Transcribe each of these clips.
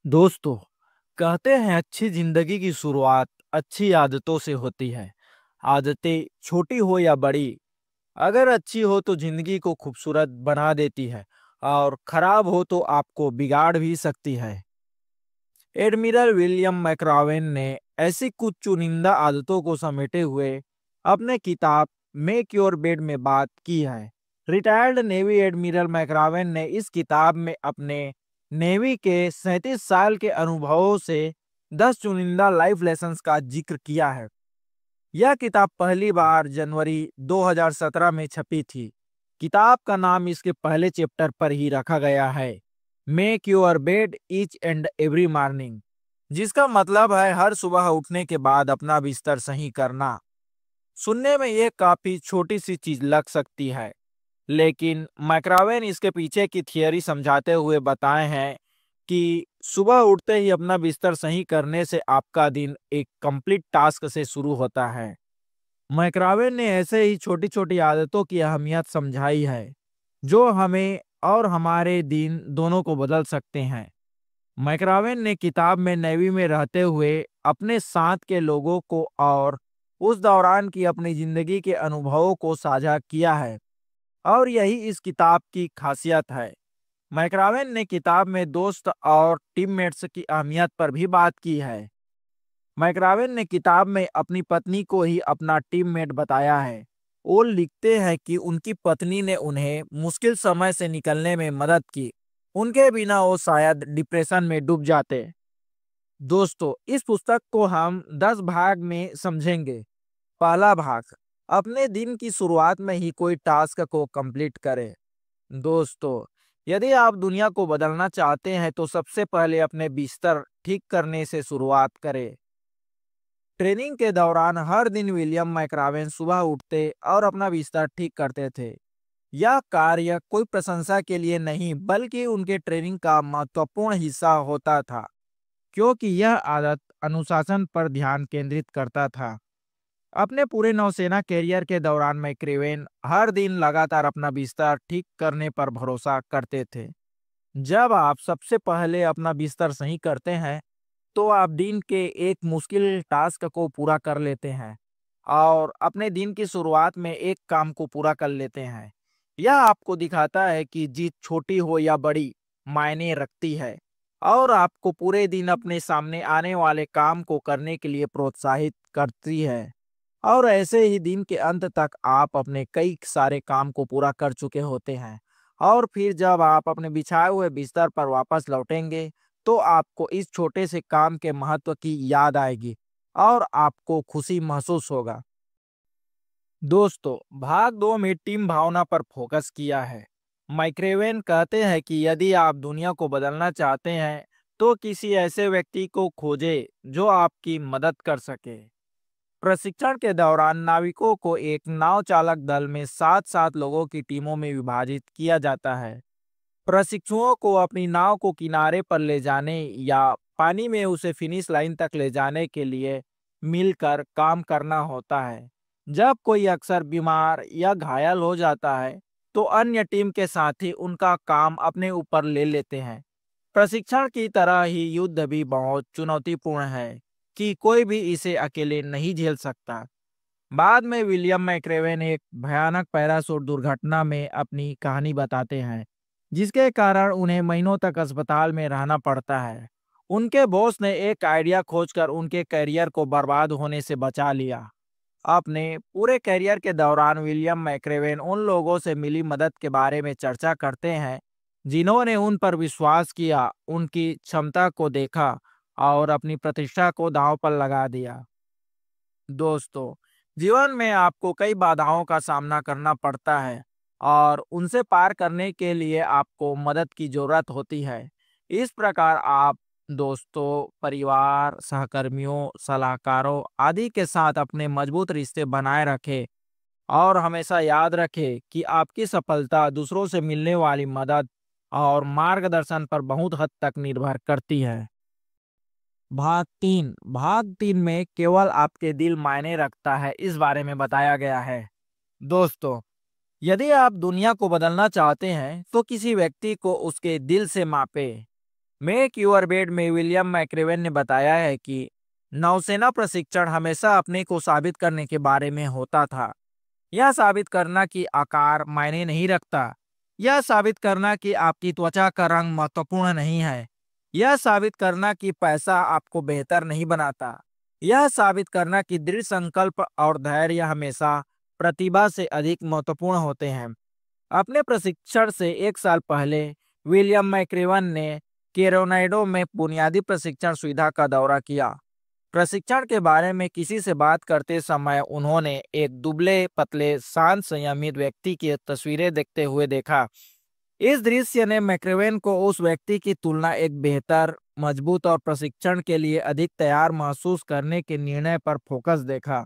दोस्तों, कहते हैं अच्छी जिंदगी की शुरुआत अच्छी आदतों से होती है। आदतें छोटी हो या बड़ी, अगर अच्छी हो तो जिंदगी को खूबसूरत बना देती है और खराब हो तो आपको बिगाड़ भी सकती है। एडमिरल विलियम मैक्रावेन ने ऐसी कुछ चुनिंदा आदतों को समेटे हुए अपने किताब मेक योर बेड में बात की है। रिटायर्ड नेवी एडमिरल मैक्रावेन ने इस किताब में अपने नेवी के 37 साल के अनुभवों से 10 चुनिंदा लाइफ लेसन्स का जिक्र किया है। यह किताब पहली बार जनवरी 2017 में छपी थी। किताब का नाम इसके पहले चैप्टर पर ही रखा गया है, make your bed each and every morning, जिसका मतलब है हर सुबह उठने के बाद अपना बिस्तर सही करना। सुनने में ये काफी छोटी सी चीज लग सकती है, लेकिन मैक्रावेन इसके पीछे की थियरी समझाते हुए बताए हैं कि सुबह उठते ही अपना बिस्तर सही करने से आपका दिन एक कंप्लीट टास्क से शुरू होता है। मैक्रावेन ने ऐसे ही छोटी छोटी आदतों की अहमियत समझाई है जो हमें और हमारे दिन दोनों को बदल सकते हैं। मैक्रावेन ने किताब में नेवी में रहते हुए अपने साथ के लोगों को और उस दौरान की अपनी जिंदगी के अनुभवों को साझा किया है, और यही इस किताब की खासियत है। मैक्रावेन ने किताब में दोस्त और टीममेट्स की अहमियत पर भी बात की है। मैक्रावेन ने किताब में अपनी पत्नी को ही अपना टीममेट बताया है। वो लिखते हैं कि उनकी पत्नी ने उन्हें मुश्किल समय से निकलने में मदद की। उनके बिना वो शायद डिप्रेशन में डूब जाते। दोस्तों, इस पुस्तक को हम 10 भाग में समझेंगे। पहला भाग, अपने दिन की शुरुआत में ही कोई टास्क को कंप्लीट करें। दोस्तों, यदि आप दुनिया को बदलना चाहते हैं तो सबसे पहले अपने बिस्तर ठीक करने से शुरुआत करें। ट्रेनिंग के दौरान हर दिन विलियम मैक्रावेन सुबह उठते और अपना बिस्तर ठीक करते थे। यह कार्य कोई प्रशंसा के लिए नहीं बल्कि उनके ट्रेनिंग का महत्वपूर्ण हिस्सा होता था, क्योंकि यह आदत अनुशासन पर ध्यान केंद्रित करता था। अपने पूरे नौसेना कैरियर के दौरान मैक्रावेन हर दिन लगातार अपना बिस्तर ठीक करने पर भरोसा करते थे। जब आप सबसे पहले अपना बिस्तर सही करते हैं तो आप दिन के एक मुश्किल टास्क को पूरा कर लेते हैं और अपने दिन की शुरुआत में एक काम को पूरा कर लेते हैं। यह आपको दिखाता है कि जीत छोटी हो या बड़ी मायने रखती है, और आपको पूरे दिन अपने सामने आने वाले काम को करने के लिए प्रोत्साहित करती है। और ऐसे ही दिन के अंत तक आप अपने कई सारे काम को पूरा कर चुके होते हैं, और फिर जब आप अपने बिछाए हुए बिस्तर पर वापस लौटेंगे तो आपको इस छोटे से काम के महत्व की याद आएगी और आपको खुशी महसूस होगा। दोस्तों, भाग 2 में टीम भावना पर फोकस किया है। माइक्रेवेन कहते हैं कि यदि आप दुनिया को बदलना चाहते हैं तो किसी ऐसे व्यक्ति को खोजें जो आपकी मदद कर सके। प्रशिक्षण के दौरान नाविकों को एक नाव चालक दल में 7-7 लोगों की टीमों में विभाजित किया जाता है। प्रशिक्षुओं को अपनी नाव को किनारे पर ले जाने या पानी में उसे फिनिश लाइन तक ले जाने के लिए मिलकर काम करना होता है। जब कोई अक्सर बीमार या घायल हो जाता है तो अन्य टीम के साथी उनका काम अपने ऊपर ले लेते हैं। प्रशिक्षण की तरह ही युद्ध भी बहुत चुनौतीपूर्ण है कि कोई भी इसे अकेले नहीं झेल सकता। बाद में विलियम मैक्रेवेन एक भयानक पैराशूट दुर्घटना में अपनी कहानी बताते हैं, जिसके कारण उन्हें महीनों तक अस्पताल में रहना पड़ता है। उनके बॉस ने एक आइडिया खोजकर उनके करियर को बर्बाद होने से बचा लिया। अपने पूरे करियर के दौरान विलियम मैक्रेवेन उन लोगों से मिली मदद के बारे में चर्चा करते हैं जिन्होंने उन पर विश्वास किया, उनकी क्षमता को देखा और अपनी प्रतिष्ठा को दांव पर लगा दिया। दोस्तों, जीवन में आपको कई बाधाओं का सामना करना पड़ता है और उनसे पार करने के लिए आपको मदद की जरूरत होती है। इस प्रकार आप दोस्तों, परिवार, सहकर्मियों, सलाहकारों आदि के साथ अपने मजबूत रिश्ते बनाए रखें, और हमेशा याद रखें कि आपकी सफलता दूसरों से मिलने वाली मदद और मार्गदर्शन पर बहुत हद तक निर्भर करती है। भाग 3 में केवल आपके दिल मायने रखता है इस बारे में बताया गया है। दोस्तों, यदि आप दुनिया को बदलना चाहते हैं तो किसी व्यक्ति को उसके दिल से मापे। मेक योर बेड में विलियम मैक्रेवेन ने बताया है कि नौसेना प्रशिक्षण हमेशा अपने को साबित करने के बारे में होता था। यह साबित करना कि आकार मायने नहीं रखता। यह साबित करना कि आपकी त्वचा का रंग महत्वपूर्ण नहीं है। यह साबित करना कि पैसा आपको बेहतर नहीं बनाता। यह साबित करना कि दृढ़ संकल्प और धैर्य हमेशा प्रतिभा से अधिक महत्वपूर्ण होते हैं। अपने प्रशिक्षण से 1 साल पहले विलियम मैक्रेवन ने कोलोराडो में बुनियादी प्रशिक्षण सुविधा का दौरा किया। प्रशिक्षण के बारे में किसी से बात करते समय उन्होंने एक दुबले पतले शांत संयमित व्यक्ति की तस्वीरें देखते हुए देखा। इस दृश्य ने मैक्रेवेन को उस व्यक्ति की तुलना एक बेहतर, मजबूत और प्रशिक्षण के लिए अधिक तैयार महसूस करने के निर्णय पर फोकस देखा।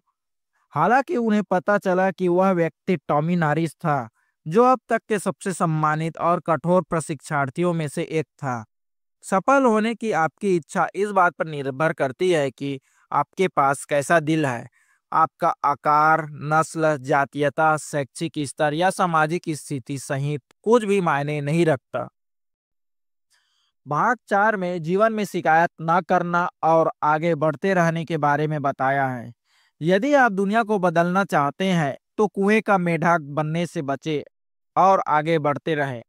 हालांकि उन्हें पता चला कि वह व्यक्ति टॉमी नारिस था, जो अब तक के सबसे सम्मानित और कठोर प्रशिक्षार्थियों में से एक था। सफल होने की आपकी इच्छा इस बात पर निर्भर करती है कि आपके पास कैसा दिल है। आपका आकार, नस्ल, जातीयता, शैक्षिक स्तर या सामाजिक स्थिति सहित कुछ भी मायने नहीं रखता। भाग 4 में जीवन में शिकायत न करना और आगे बढ़ते रहने के बारे में बताया है। यदि आप दुनिया को बदलना चाहते हैं तो कुएं का मेढक बनने से बचे और आगे बढ़ते रहें।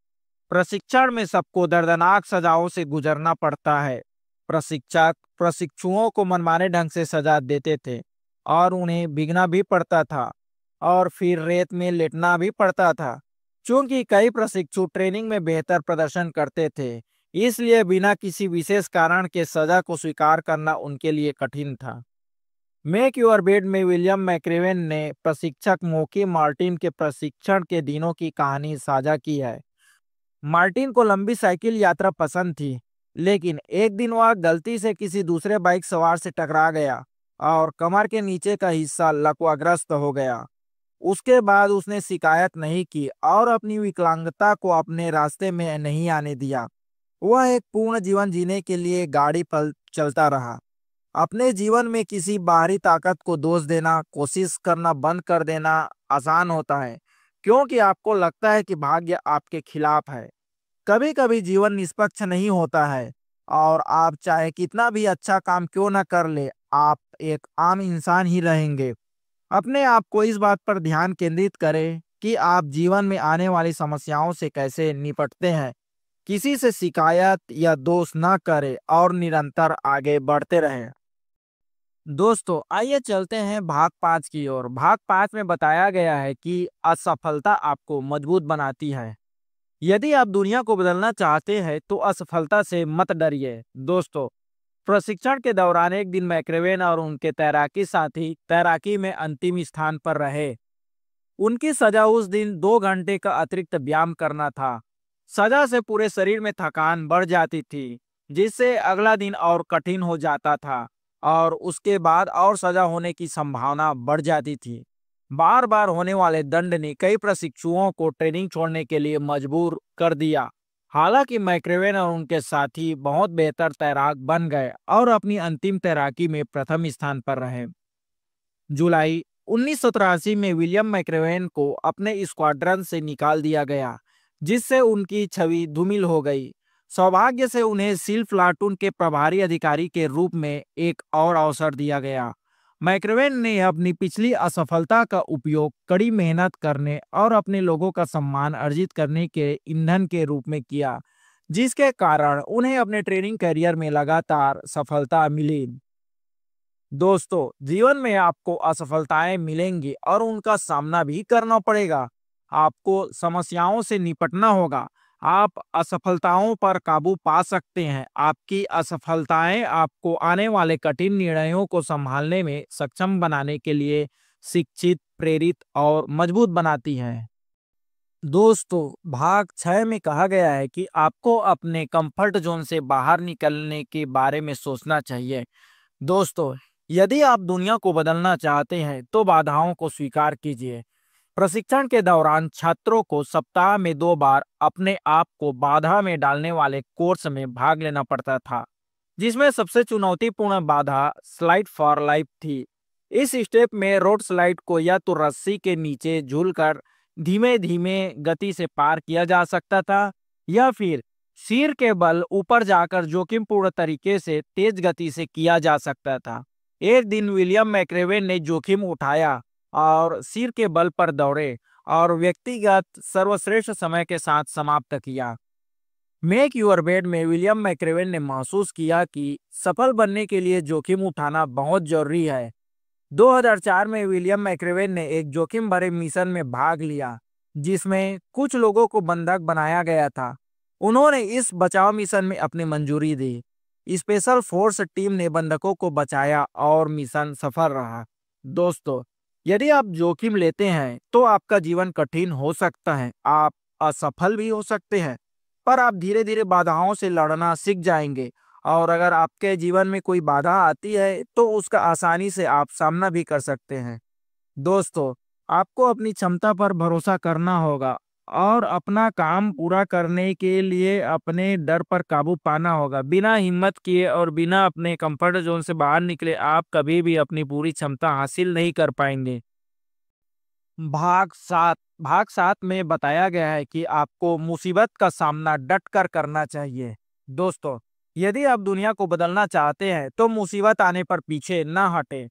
प्रशिक्षण में सबको दर्दनाक सजाओं से गुजरना पड़ता है। प्रशिक्षक प्रशिक्षुओं को मनमाने ढंग से सजा देते थे और उन्हें भीगना भी पड़ता था और फिर रेत में लेटना भी पड़ता था। चूंकि कई प्रशिक्षु ट्रेनिंग में बेहतर प्रदर्शन करते थे, इसलिए बिना किसी विशेष कारण के सजा को स्वीकार करना उनके लिए कठिन था। मेक योर बेड में विलियम मैक्रेवेन ने प्रशिक्षक मोकी मार्टिन के प्रशिक्षण के दिनों की कहानी साझा की है। मार्टिन को लंबी साइकिल यात्रा पसंद थी, लेकिन एक दिन वह गलती से किसी दूसरे बाइक सवार से टकरा गया और कमर के नीचे का हिस्सा लकवाग्रस्त हो गया। उसके बाद उसने शिकायत नहीं की और अपनी विकलांगता को अपने रास्ते में नहीं आने दिया। वह एक पूर्ण जीवन जीने के लिए गाड़ी पर चलता रहा। अपने जीवन में किसी बाहरी ताकत को दोष देना, कोशिश करना बंद कर देना आसान होता है, क्योंकि आपको लगता है कि भाग्य आपके खिलाफ है। कभी कभी जीवन निष्पक्ष नहीं होता है और आप चाहे कितना भी अच्छा काम क्यों न कर ले, आप एक आम इंसान ही रहेंगे। अपने आप को इस बात पर ध्यान केंद्रित करें कि आप जीवन में आने वाली समस्याओं से कैसे निपटते हैं। किसी से शिकायत या दोष न करें और निरंतर आगे बढ़ते रहें। दोस्तों, आइए चलते हैं भाग 5 की ओर। भाग 5 में बताया गया है कि असफलता आपको मजबूत बनाती है। यदि आप दुनिया को बदलना चाहते हैं तो असफलता से मत डरिए। दोस्तों, प्रशिक्षण के दौरान एक दिन मैक्रेवेन और उनके तैराकी साथी तैराकी में अंतिम स्थान पर रहे। उनकी सजा उस दिन 2 घंटे का अतिरिक्त व्यायाम करना था। सजा से पूरे शरीर में थकान बढ़ जाती थी, जिससे अगला दिन और कठिन हो जाता था और उसके बाद और सजा होने की संभावना बढ़ जाती थी। बार बार होने वाले दंड ने कई प्रशिक्षुओं को ट्रेनिंग छोड़ने के लिए मजबूर कर दिया। हालांकि मैक्रेवेन और उनके साथी बहुत बेहतर तैराक बन गए और अपनी अंतिम तैराकी में प्रथम स्थान पर रहे। जुलाई 1983 में विलियम मैक्रेवेन को अपने स्क्वाड्रन से निकाल दिया गया, जिससे उनकी छवि धूमिल हो गई। सौभाग्य से उन्हें सील प्लाटून के प्रभारी अधिकारी के रूप में एक और अवसर दिया गया। मैक्रेवेन ने अपनी पिछली असफलता का उपयोग कड़ी मेहनत करने और अपने लोगों का सम्मान अर्जित करने के ईंधन के रूप में किया, जिसके कारण उन्हें अपने ट्रेनिंग करियर में लगातार सफलता मिली। दोस्तों, जीवन में आपको असफलताएं मिलेंगी और उनका सामना भी करना पड़ेगा। आपको समस्याओं से निपटना होगा। आप असफलताओं पर काबू पा सकते हैं। आपकी असफलताएं आपको आने वाले कठिन निर्णयों को संभालने में सक्षम बनाने के लिए शिक्षित, प्रेरित और मजबूत बनाती हैं। दोस्तों, भाग 6 में कहा गया है कि आपको अपने कंफर्ट जोन से बाहर निकलने के बारे में सोचना चाहिए। दोस्तों, यदि आप दुनिया को बदलना चाहते हैं तो बाधाओं को स्वीकार कीजिए। प्रशिक्षण के दौरान छात्रों को सप्ताह में 2 बार अपने आप को बाधा में डालने वाले कोर्स में भाग लेना पड़ता था, जिसमें सबसे चुनौतीपूर्ण बाधा स्लाइड फॉर लाइफ थी। इस स्टेप में रोड स्लाइड को या तो रस्सी के नीचे झूलकर धीमे धीमे गति से पार किया जा सकता था या फिर सिर के बल ऊपर जाकर जोखिम पूर्ण तरीके से तेज गति से किया जा सकता था। एक दिन विलियम मैक्रेवेन ने जोखिम उठाया और सिर के बल पर दौड़े और व्यक्तिगत सर्वश्रेष्ठ समय के साथ समाप्त किया। मेक यूर बेड में विलियम मैक्रेवेन ने महसूस किया कि सफल बनने के लिए जोखिम उठाना बहुत जरूरी है। 2004 में विलियम मैक्रेवेन ने एक जोखिम भरे मिशन में भाग लिया जिसमें कुछ लोगों को बंधक बनाया गया था। उन्होंने इस बचाव मिशन में अपनी मंजूरी दी। स्पेशल फोर्स टीम ने बंधकों को बचाया और मिशन सफल रहा। दोस्तों, यदि आप जोखिम लेते हैं तो आपका जीवन कठिन हो सकता है, आप असफल भी हो सकते हैं, पर आप धीरे धीरे बाधाओं से लड़ना सीख जाएंगे। और अगर आपके जीवन में कोई बाधा आती है तो उसका आसानी से आप सामना भी कर सकते हैं। दोस्तों, आपको अपनी क्षमता पर भरोसा करना होगा और अपना काम पूरा करने के लिए अपने डर पर काबू पाना होगा। बिना हिम्मत किए और बिना अपने कंफर्ट जोन से बाहर निकले आप कभी भी अपनी पूरी क्षमता हासिल नहीं कर पाएंगे। भाग 7 में बताया गया है कि आपको मुसीबत का सामना डट कर करना चाहिए। दोस्तों, यदि आप दुनिया को बदलना चाहते हैं तो मुसीबत आने पर पीछे न हटें।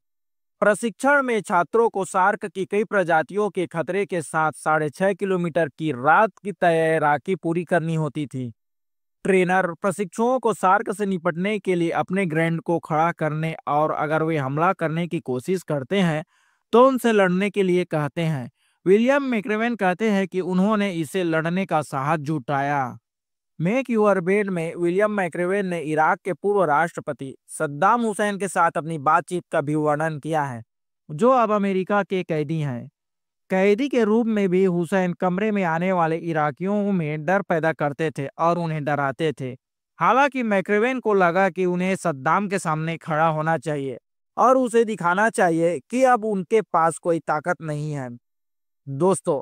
प्रशिक्षण में छात्रों को शार्क की कई प्रजातियों के खतरे के साथ 6.5 किलोमीटर की रात की तैराकी पूरी करनी होती थी। ट्रेनर प्रशिक्षुओं को शार्क से निपटने के लिए अपने ग्रैंड को खड़ा करने और अगर वे हमला करने की कोशिश करते हैं तो उनसे लड़ने के लिए कहते हैं। विलियम मैक्रेवेन कहते हैं कि उन्होंने इसे लड़ने का साहस जुटाया। मेक यूर बेड में विलियम मैक्रेवेन ने इराक के पूर्व राष्ट्रपति सद्दाम हुसैन के साथ अपनी बातचीत का भी वर्णन किया है, जो अब अमेरिका के कैदी हैं। कैदी के रूप में भी हुसैन कमरे में आने वाले इराकियों में डर पैदा करते थे और उन्हें डराते थे। हालांकि मैक्रेवेन को लगा कि उन्हें सद्दाम के सामने खड़ा होना चाहिए और उसे दिखाना चाहिए कि अब उनके पास कोई ताकत नहीं है। दोस्तों,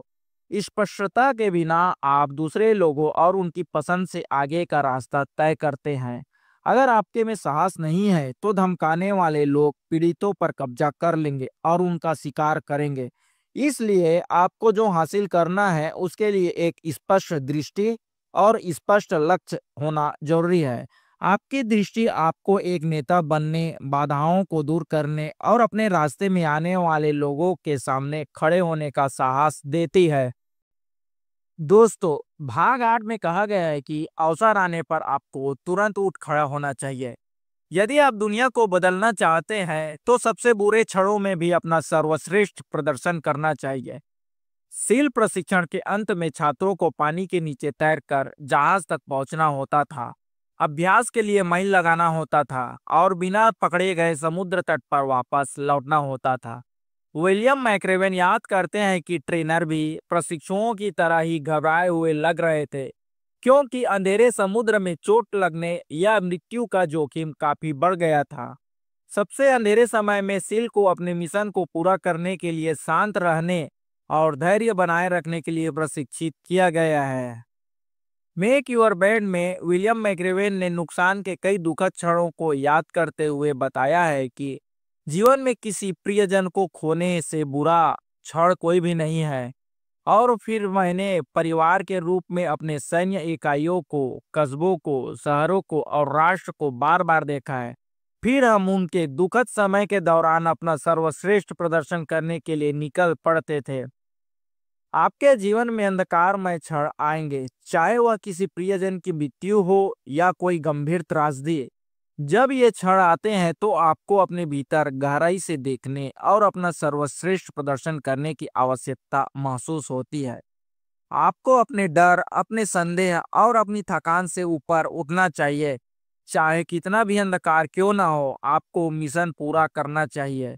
स्पष्टता के बिना आप दूसरे लोगों और उनकी पसंद से आगे का रास्ता तय करते हैं। अगर आपके में साहस नहीं है तो धमकाने वाले लोग पीड़ितों पर कब्जा कर लेंगे और उनका शिकार करेंगे। इसलिए आपको जो हासिल करना है उसके लिए एक स्पष्ट दृष्टि और स्पष्ट लक्ष्य होना जरूरी है। आपकी दृष्टि आपको एक नेता बनने, बाधाओं को दूर करने और अपने रास्ते में आने वाले लोगों के सामने खड़े होने का साहस देती है। दोस्तों, भाग 8 में कहा गया है कि अवसर आने पर आपको तुरंत उठ खड़ा होना चाहिए। यदि आप दुनिया को बदलना चाहते हैं तो सबसे बुरे क्षणों में भी अपना सर्वश्रेष्ठ प्रदर्शन करना चाहिए। सील प्रशिक्षण के अंत में छात्रों को पानी के नीचे तैरकर जहाज तक पहुंचना होता था, अभ्यास के लिए मील लगाना होता था और बिना पकड़े गए समुद्र तट पर वापस लौटना होता था। विलियम मैक्रेवेन याद करते हैं कि ट्रेनर भी प्रशिक्षुओं की तरह ही घबराए हुए लग रहे थे, क्योंकि अंधेरे समुद्र में चोट लगने या मृत्यु का जोखिम काफी बढ़ गया था। सबसे अंधेरे समय में सील को अपने मिशन को पूरा करने के लिए शांत रहने और धैर्य बनाए रखने के लिए प्रशिक्षित किया गया है। मेक यूर बेड में विलियम मैक्रेवेन ने नुकसान के कई दुखद क्षणों को याद करते हुए बताया है कि जीवन में किसी प्रियजन को खोने से बुरा क्षण कोई भी नहीं है। और फिर मैंने परिवार के रूप में अपने सैन्य इकाइयों को, कस्बों को, शहरों को और राष्ट्र को बार बार देखा है। फिर हम उनके दुखद समय के दौरान अपना सर्वश्रेष्ठ प्रदर्शन करने के लिए निकल पड़ते थे। आपके जीवन में अंधकारमय क्षण आएंगे, चाहे वह किसी प्रियजन की मृत्यु हो या कोई गंभीर त्रासदी। जब ये क्षण आते हैं तो आपको अपने भीतर गहराई से देखने और अपना सर्वश्रेष्ठ प्रदर्शन करने की आवश्यकता महसूस होती है। आपको अपने डर, अपने संदेह और अपनी थकान से ऊपर उठना चाहिए। चाहे कितना भी अंधकार क्यों ना हो, आपको मिशन पूरा करना चाहिए।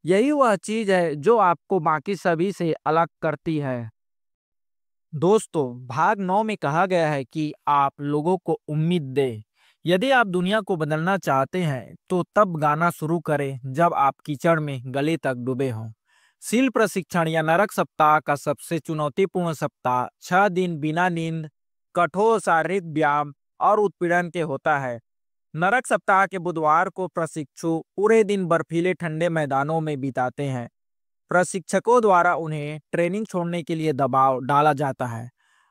यही वह चीज है जो आपको बाकी सभी से अलग करती है। दोस्तों, भाग 9 में कहा गया है कि आप लोगों को उम्मीद दें। यदि आप दुनिया को बदलना चाहते हैं तो तब गाना शुरू करें जब आप कीचड़ में गले तक डूबे हों। सील प्रशिक्षण या नरक सप्ताह का सबसे चुनौतीपूर्ण सप्ताह 6 दिन बिना नींद, कठोर शारीरिक व्यायाम और उत्पीड़न के होता है। नरक सप्ताह के बुधवार को प्रशिक्षु पूरे दिन बर्फीले ठंडे मैदानों में बिताते हैं। प्रशिक्षकों द्वारा उन्हें ट्रेनिंग छोड़ने के लिए दबाव डाला जाता है।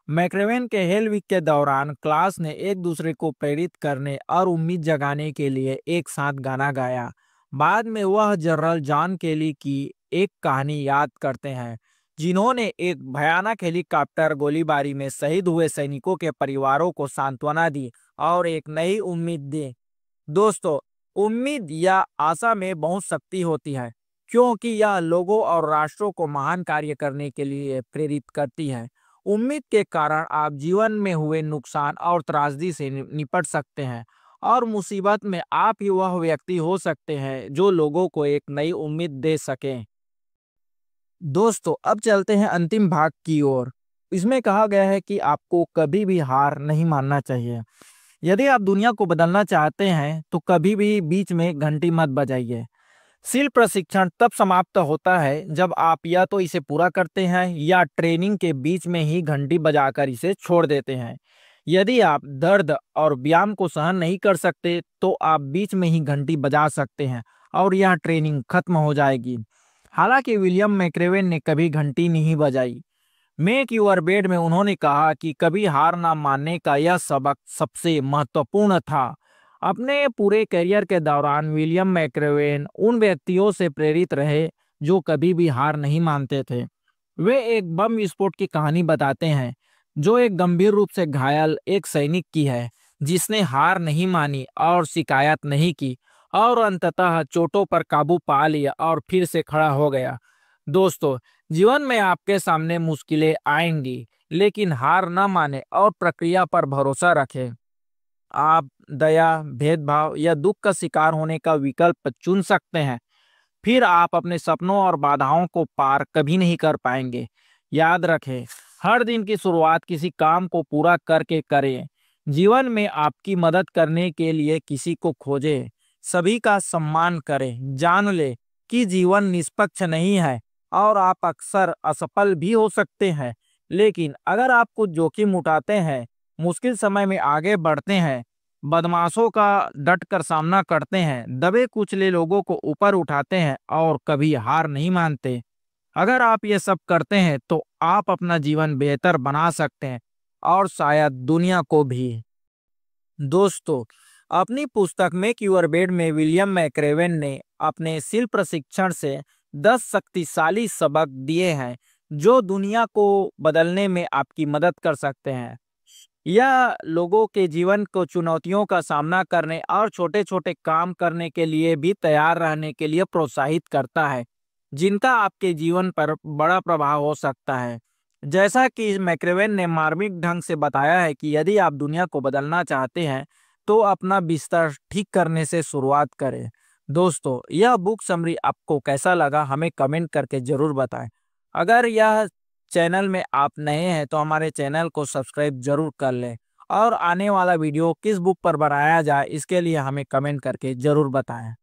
मैक्रेवेन के हेल वीक के दौरान क्लास ने एक दूसरे को प्रेरित करने और उम्मीद जगाने के लिए एक साथ गाना गाया। बाद में वह जनरल जॉन केली की एक कहानी याद करते हैं, जिन्होंने एक भयानक हेलीकॉप्टर गोलीबारी में शहीद हुए सैनिकों के परिवारों को सांत्वना दी और एक नई उम्मीद दी। दोस्तों, उम्मीद या आशा में बहुत शक्ति होती है, क्योंकि यह लोगों और राष्ट्रों को महान कार्य करने के लिए प्रेरित करती है। उम्मीद के कारण आप जीवन में हुए नुकसान और त्रासदी से निपट सकते हैं और मुसीबत में आप ही वह व्यक्ति हो सकते हैं जो लोगों को एक नई उम्मीद दे सकें। दोस्तों, अब चलते हैं अंतिम भाग की ओर। इसमें कहा गया है कि आपको कभी भी हार नहीं मानना चाहिए। यदि आप दुनिया को बदलना चाहते हैं तो कभी भी बीच में घंटी मत बजाइए। सील प्रशिक्षण तब समाप्त होता है जब आप या तो इसे पूरा करते हैं या ट्रेनिंग के बीच में ही घंटी बजाकर इसे छोड़ देते हैं। यदि आप दर्द और व्यायाम को सहन नहीं कर सकते तो आप बीच में ही घंटी बजा सकते हैं और यह ट्रेनिंग खत्म हो जाएगी। हालांकि विलियम मैक्रेवेन ने कभी घंटी नहीं बजाई। मेक यूर बेड में उन्होंने कहा कि कभी हार ना मानने का यह सबक सबसे महत्वपूर्ण था। अपने पूरे करियर के दौरान विलियम मैक्रेवेन उन व्यक्तियों से प्रेरित रहे जो कभी भी हार नहीं मानते थे। वे एक बम विस्फोट की कहानी बताते हैं जो एक गंभीर रूप से घायल एक सैनिक की है, जिसने हार नहीं मानी और शिकायत नहीं की और अंततः चोटों पर काबू पा लिया और फिर से खड़ा हो गया। दोस्तों, जीवन में आपके सामने मुश्किलें आएंगी, लेकिन हार न माने और प्रक्रिया पर भरोसा रखें। आप दया, भेदभाव या दुख का शिकार होने का विकल्प चुन सकते हैं, फिर आप अपने सपनों और बाधाओं को पार कभी नहीं कर पाएंगे। याद रखें, हर दिन की शुरुआत किसी काम को पूरा करके करें। जीवन में आपकी मदद करने के लिए किसी को खोजें। सभी का सम्मान करें। जान ले कि जीवन निष्पक्ष नहीं है और आप अक्सर असफल भी हो सकते हैं, लेकिन अगर आप कुछ जोखिम उठाते हैं, मुश्किल समय में आगे बढ़ते हैं, बदमाशों का डट कर सामना करते हैं, दबे कुचले लोगों को ऊपर उठाते हैं और कभी हार नहीं मानते, अगर आप ये सब करते हैं तो आप अपना जीवन बेहतर बना सकते हैं और शायद दुनिया को भी। दोस्तों, अपनी पुस्तक मेक यूर बेड में विलियम मैक्रेवेन ने अपने सील प्रशिक्षण से 10 शक्तिशाली सबक दिए हैं जो दुनिया को बदलने में आपकी मदद कर सकते हैं। यह लोगों के जीवन को चुनौतियों का सामना करने और छोटे छोटे काम करने के लिए भी तैयार रहने के लिए प्रोत्साहित करता है, जिनका आपके जीवन पर बड़ा प्रभाव हो सकता है। जैसा कि मैक्रेवेन ने मार्मिक ढंग से बताया है कि यदि आप दुनिया को बदलना चाहते हैं तो अपना बिस्तर ठीक करने से शुरुआत करें। दोस्तों, यह बुक समरी आपको कैसा लगा हमें कमेंट करके जरूर बताएं। अगर यह चैनल में आप नए हैं तो हमारे चैनल को सब्सक्राइब जरूर कर लें और आने वाला वीडियो किस बुक पर बनाया जाए इसके लिए हमें कमेंट करके जरूर बताएं।